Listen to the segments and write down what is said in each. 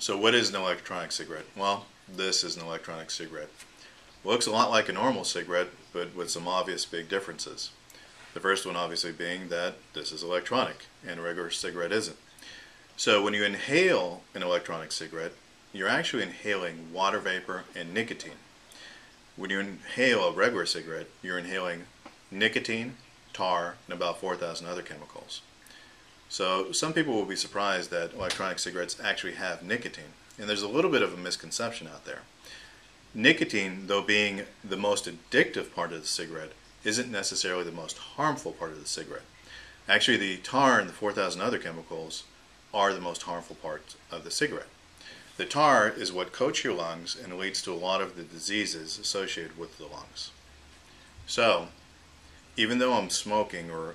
So what is an electronic cigarette? Well, this is an electronic cigarette. Looks a lot like a normal cigarette, but with some obvious big differences. The first one obviously being that this is electronic and a regular cigarette isn't. So when you inhale an electronic cigarette, you're actually inhaling water vapor and nicotine. When you inhale a regular cigarette, you're inhaling nicotine, tar, and about 4,000 other chemicals. So some people will be surprised that electronic cigarettes actually have nicotine, and there's a little bit of a misconception out there. Nicotine, though being the most addictive part of the cigarette, isn't necessarily the most harmful part of the cigarette. Actually, the tar and the 4,000 other chemicals are the most harmful parts of the cigarette. The tar is what coats your lungs and leads to a lot of the diseases associated with the lungs. So, even though I'm smoking or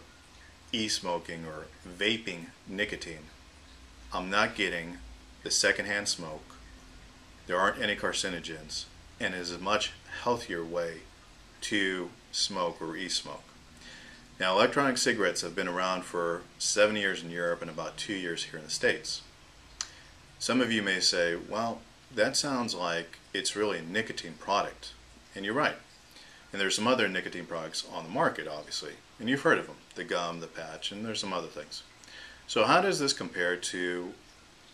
e-smoking or vaping nicotine, I'm not getting the secondhand smoke, there aren't any carcinogens, and it is a much healthier way to smoke or e-smoke. Now, electronic cigarettes have been around for 7 years in Europe and about 2 years here in the States. Some of you may say, well, that sounds like it's really a nicotine product, and you're right. And there's some other nicotine products on the market, obviously, and you've heard of them, the gum, the patch, and there's some other things. So how does this compare to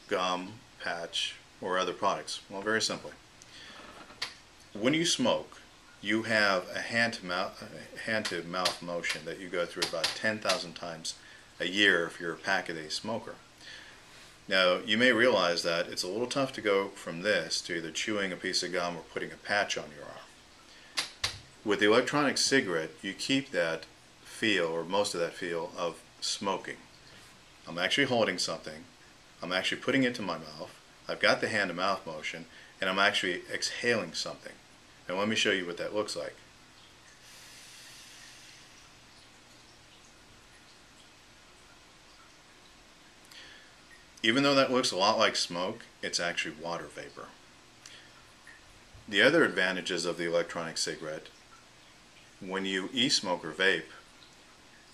gum, patch, or other products? Well, very simply. When you smoke, you have a hand-to-mouth motion that you go through about 10,000 times a year if you're a pack-a-day smoker. Now, you may realize that it's a little tough to go from this to either chewing a piece of gum or putting a patch on your arm. With the electronic cigarette, you keep that feel, or most of that feel, of smoking. I'm actually holding something, I'm actually putting it to my mouth, I've got the hand-to-mouth motion, and I'm actually exhaling something. And let me show you what that looks like. Even though that looks a lot like smoke, it's actually water vapor. The other advantages of the electronic cigarette, when you e-smoke or vape,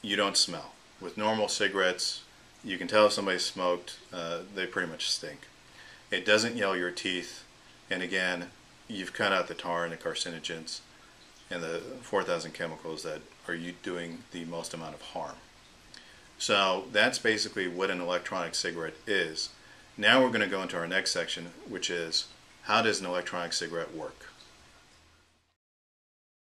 you don't smell. With normal cigarettes, you can tell if somebody smoked, they pretty much stink. It doesn't yellow your teeth, and again, you've cut out the tar and the carcinogens and the 4,000 chemicals that are doing the most amount of harm. So that's basically what an electronic cigarette is. Now we're going to go into our next section, which is how does an electronic cigarette work?